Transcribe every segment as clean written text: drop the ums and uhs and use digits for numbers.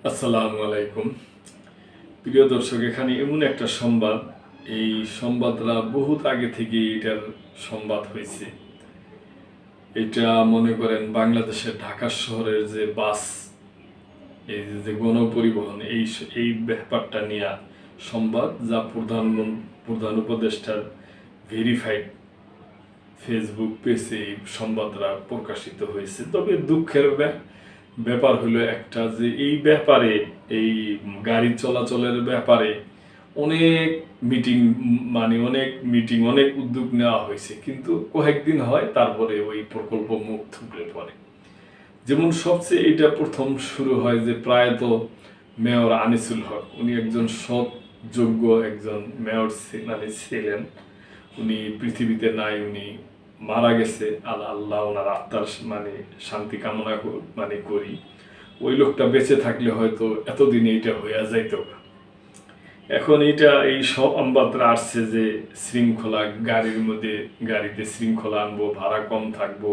আসসালামু আলাইকুম। প্রিয় দর্শক, এখানে এমন একটা সংবাদ, এই সংবাদটা বহুত আগে থেকে এটার সংবাদ হয়েছে। এটা মনে করেন বাংলাদেশের ঢাকা শহরের যে বাস, এই যে গণপরিবহন, এই ব্যাপারটা নিয়ে সংবাদ, যা প্রধান উপদেষ্টার ভেরিফাইড ফেসবুক পেজে এই সংবাদটা প্রকাশিত হয়েছে। তবে দুঃখের ব্যাপার হলো একটা, যে এই ব্যাপারে, এই গাড়ি চলাচলের ব্যাপারে অনেক মিটিং, অনেক উদ্যোগ নেওয়া হয়েছে, কিন্তু কয়েকদিন হয় তারপরে ওই প্রকল্প মুখ থুবড়ে পড়ে। যেমন সবচেয়ে এটা প্রথম শুরু হয় যে প্রয়াত মেয়র আনিসুল হক, উনি একজন সৎ যোগ্য একজন মেয়র ছিলেন। উনি পৃথিবীতে নাই, উনি মারা গেছে। আল্লাহ ওনার আত্মার শান্তি কামনা করি। ওই লোকটা বেঁচে থাকলে হয়তো এতদিনে এটা হইয়া যাইত। এখন এই সংবাদটা আসছে যে শৃঙ্খলা, গাড়িতে শৃঙ্খলা আনবো, ভাড়া কম থাকবো,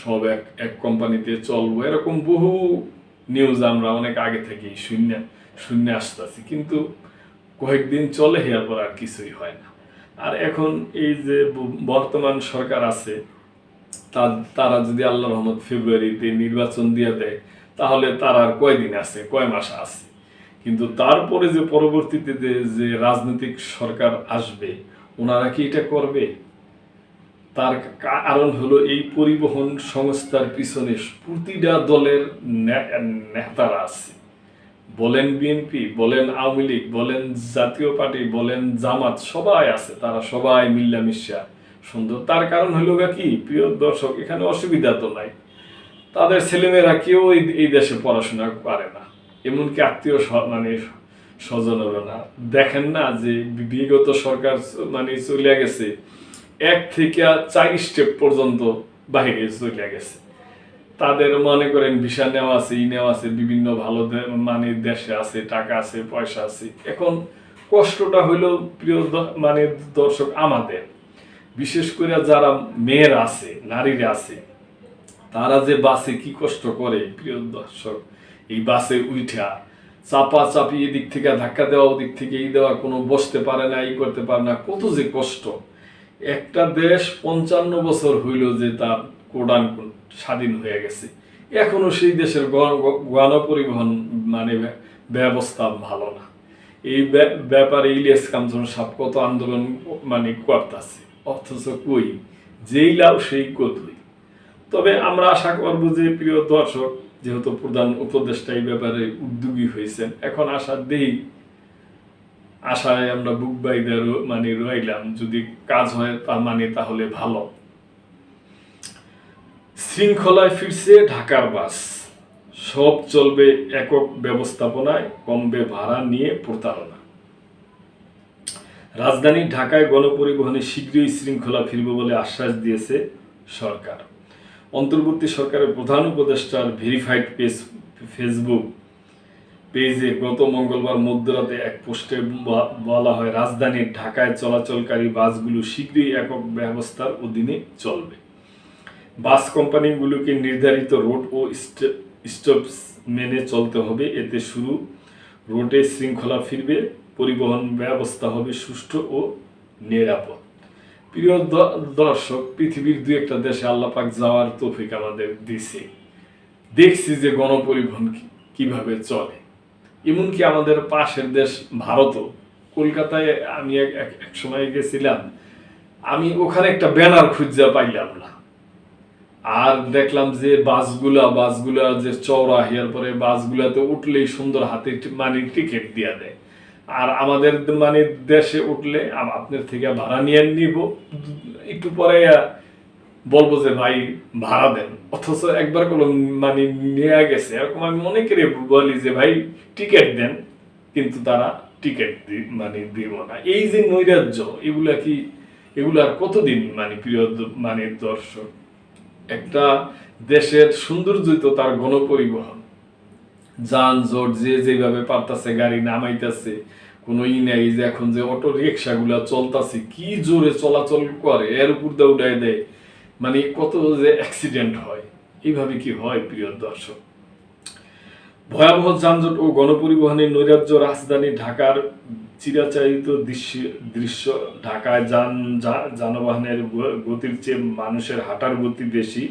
সব এক কোম্পানিতে চলবো, এরকম বহু নিউজ আমরা অনেক আগে থেকেই শূন্য আসতেছি, কিন্তু কয়েকদিন চলে হওয়ার পর আর কিছুই হয় না। আর এখন এই যে বর্তমান সরকার আছে, তারা যদি আল্লাহ রহমত ফেব্রুয়ারিতে নির্বাচন দিয়ে দেয়, তাহলে তার আর কয়দিন আছে, কয় মাস আছে। কিন্তু তারপরে যে পরবর্তীতে যে রাজনৈতিক সরকার আসবে, ওনারা কি এটা করবে? তার কারণ হলো এই পরিবহন সংস্থার পিছনে প্রতিটা দলের নেতারা আছে। বলেন বিএনপি, বলেন আওয়ামী লীগ, বলেন জাতীয় পার্টি, বলেন জামাত, সবাই আছে। তারা সবাই মিল্লামিশা সুন্দর। তার কারণ হলো কি, প্রিয় দর্শক, এখানে অসুবিধা তো নাই। তাদের ছেলেমেয়েরা কেউ এই দেশে পড়াশোনা করে না, এমনকি আত্মীয় স্বজনেরও না। দেখেন না যে বিগত সরকার চলে গেছে, 1 থেকে 4 স্টেপ পর্যন্ত বাইরে চলে গেছে। তাদের মনে করেন ভিসা নেওয়া আছে, নেওয়া আছে, বিভিন্ন ভালো দেশে আছে, টাকা আছে, পয়সা আছে। এখন কষ্টটা হইলো, প্রিয় দর্শক, আমাদের, বিশেষ করে যারা মেয়েরা আছে, নারীরা আছে, তারা যে বাসে কি কষ্ট করে, প্রিয় দর্শক। এই বাসে উঠা চাপা চাপি, এদিক থেকে ধাক্কা দেওয়া, ওদিক থেকে এই দেওয়া, কোনো বসতে পারে না, এই করতে পারে না, কত যে কষ্ট। একটা দেশ 55 বছর হইল যে তার কোডান স্বাধীন হয়ে গেছে, এখনো সেই দেশের গণপরিবহন ব্যবস্থা ভালো না। এই ব্যাপারে ইলিয়াস কাঞ্চন সাহেব কত আন্দোলন করতেছে, অথচ কই, যেই লাভ সেই কতই। তবে আমরা আশা করবো যে, প্রিয় দর্শক, যেহেতু প্রধান উপদেষ্টা এই ব্যাপারে উদ্যোগী হয়েছেন, এখন আশায় আমরা বুক বাইদা রইলাম। যদি কাজ হয় তাহলে ভালো। শৃঙ্খলায় ফিরছে ঢাকার বাস, সব চলবে একক ব্যবস্থাপনায়, কমবে ভাড়া নিয়ে প্রতারণা। রাজধানী ঢাকায় গণপরিবহনে শীঘ্রই শৃঙ্খলা ফিরবে বলে আশ্বাস দিয়েছে সরকার। অন্তর্বর্তী সরকারের প্রধান উপদেষ্টার ভেরিফাইড ফেসবুক পেজে গত মঙ্গলবার মধ্যরাতে এক পোস্টে বলা হয়, রাজধানীর ঢাকায় চলাচলকারী বাসগুলো শীঘ্রই একক ব্যবস্থার অধীনে চলবে। বাস কোম্পানিগুলোকে নির্ধারিত রুট ও স্টপস মেনে চলতে হবে। এতে শুরু রুটে শৃঙ্খলা ফিরবে, পরিবহন ব্যবস্থা হবে সুষ্ঠু ও নিরাপদ। প্রিয় দর্শক, পৃথিবীর 2-1টা দেশে আল্লাহ পাক যাওয়ার তৌফিক আমাদের দিছে, দেখছি যে গণপরিবহন কিভাবে চলে। এমনকি আমাদের পাশের দেশ ভারতও, কলকাতায় আমি এক সময় গেছিলাম, আমি ওখানে একটা ব্যানার খুঁজে পাইলাম না। আর দেখলাম যে বাসগুলা যে চওড়া হওয়ার পরে বাসগুলাতে উঠলেই সুন্দর হাতে টিকিট দিয়ে দেয়। আর আমাদের দেশে উঠলে আপনার থেকে ভাড়া নিয়ে নিব, একটু পরে বলবো যে ভাই ভাড়া দেন, অথচ একবার কোনো নিয়ে গেছে। এরকম আমি অনেকেরই বলি যে ভাই টিকিট দেন, কিন্তু তারা টিকিট দিব না। এই যে নৈরাজ্য, এগুলার কতদিন প্রিয় দর্শক। একটা দেশের সৌন্দর্যই তো তার গণপরিবহন। যানজট, যে যেভাবে পারতাছে গাড়ি নামাইতেছে, কোনো নেই। যে এখন যে অটো রিক্সা গুলা চলতেছে, কি জোরে চলাচল করে, এর উপর দিয়ে উঠাই দেয়, কত যে অ্যাক্সিডেন্ট হয়। এইভাবে কি হয়, প্রিয় দর্শক? ভয়াবহ যানজট ও গণপরিবহনের নৈরাজ্য রাজধানী ঢাকার চিরাচরিত দৃশ্য। ঢাকায় যানবাহনের গতির চেয়ে মানুষের হাঁটার গতি বেশি।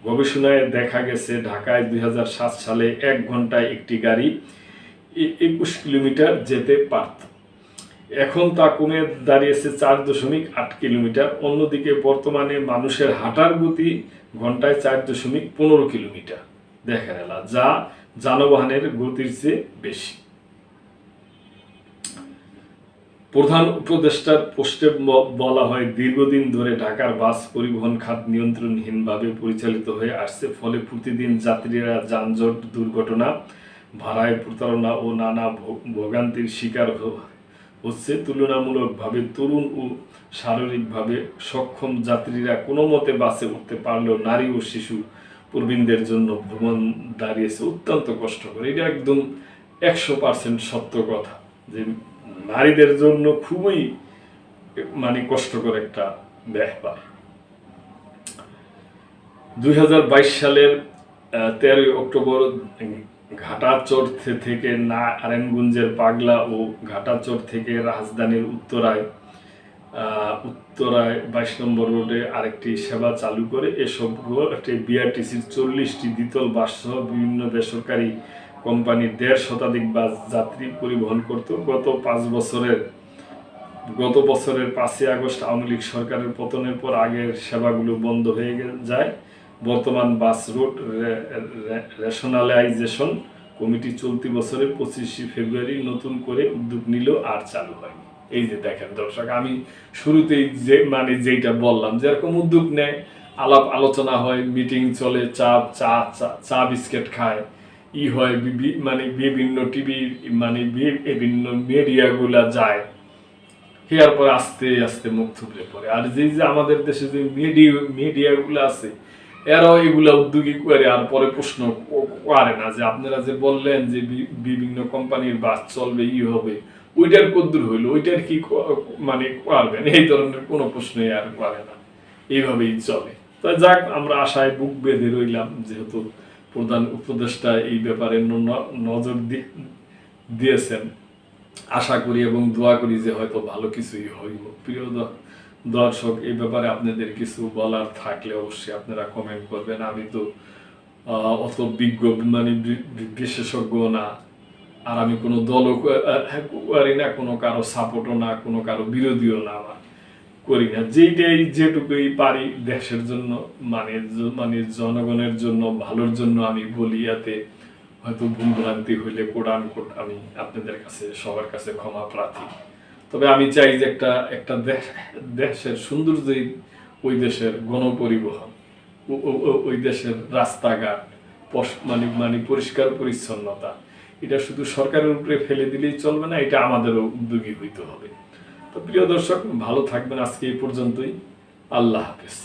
গবেষণায় দেখা গেছে ঢাকায় 2007 সালে 1 ঘন্টায় একটি গাড়ি 21 কিলোমিটার যেতে পারত। এখন তা কমে দাঁড়িয়েছে 4.8 কিলোমিটার। অন্যদিকে বর্তমানে মানুষের হাঁটার গতি ঘন্টায় 4.15 কিলোমিটার দেখা গেল, যা যানবাহনের গতির চেয়ে বেশি। প্রধান উপদেষ্টার পোস্টে বলা হয়, দীর্ঘদিন ধরে ঢাকার বাস পরিবহন খাত নিয়ন্ত্রণহীনভাবে পরিচালিত হয়ে আসছে। ফলে প্রতিদিন যাত্রীরা যানজট, দুর্ঘটনা, ভাড়ায় প্রতারণা ও নানা ভোগান্তির শিকার হচ্ছে। তুলনামূলকভাবে তরুণ ও শারীরিকভাবে সক্ষম যাত্রীরা কোনো মতে বাসে উঠতে পারলেও নারী ও শিশু প্রবীণদের জন্য ভ্রমণ দাঁড়িয়েছে অত্যন্ত কষ্টকর। এটা একদম 100% সত্য কথা, যে নারীদের জন্য খুবই কষ্টকর একটা ব্যাপার। 2022 সালের 13 অক্টোবর ঘাটাচর থেকে নারায়ণগঞ্জের পাগলা ও ঘাটাচর থেকে রাজধানীর উত্তরায় 22 নম্বর রোডে আরেকটি সেবা চালু করে। এসব বিআরটিসির 40টি দ্বিতল বাস সহ বিভিন্ন বেসরকারি কোম্পানির 1.5 শতাধিক বাস যাত্রী পরিবহন করত। গত বছরের 5 আগস্ট আওয়ামী লীগ সরকারের পতনের পর আগের সেবাগুলো বন্ধ হয়ে যায়। বর্তমান বাস রুট রেশনালাইজেশন কমিটি চলতি বছরের 25 ফেব্রুয়ারি নতুন করে উদ্যোগ নিল, আর চালু হয়নি। এই যে দেখেন দর্শক, আমি শুরুতেই যেটা বললাম, যেরকম উদ্যোগ নেয়, আলাপ আলোচনা হয়, মিটিং চলে, চা বিস্কিট খায়, হয় বিভিন্ন টিভি বিভিন্ন মিডিয়াগুলা যায়, হেয়ার পরে আস্তে আস্তে মুখ থুবড়ে পড়ে। আর যে আমাদের দেশে যে মিডিয়াগুলো আছে, এরাও এগুলা উদ্যোগী করে, আর পরে প্রশ্ন করে না যে আপনারা যে বললেন যে বিভিন্ন কোম্পানির বাস চলবে, হবে, ওইটার কদ্দূর হইলো, ওইটার কি করবেন, এই ধরনের কোনো প্রশ্নই আর করে না, এইভাবেই চলে। তো যাক, আমরা আশায় বুক বেঁধে রইলাম, যেহেতু প্রধান উপদেষ্টা এই ব্যাপারে নজর দিয়েছেন। আশা করি এবং দোয়া করি যে হয়তো ভালো কিছুই হইব। প্রিয় দর্শক, এই ব্যাপারে আপনাদের কিছু বলার থাকলে অবশ্যই আপনারা কমেন্ট করবেন। আমি তো অত বিজ্ঞ বিশেষজ্ঞ না, আর আমি কোনো দলও করি না, কোনো কারো সাপোর্টও না, কোনো কারো বিরোধীও না, করি না। যেটুকুই পারি দেশের জন্য, জনগণের জন্য, ভালোর জন্য আমি বলি। এতে হয়তো ভুল ভ্রান্তি হইলে কোট আমি আপনাদের কাছে, সবার কাছে ক্ষমা প্রার্থী। তবে আমি চাই যে একটা দেশের সৌন্দর্যই ওই দেশের গণপরিবহন, ওই দেশের রাস্তাঘাট, পরিষ্কার পরিচ্ছন্নতা। এটা শুধু সরকারের উপরে ফেলে দিলেই চলবে না, এটা আমাদেরও উদ্যোগী হইতে হবে। তো প্রিয় দর্শক, ভালো থাকবেন। আজকে এই পর্যন্তই। আল্লাহ হাফেজ।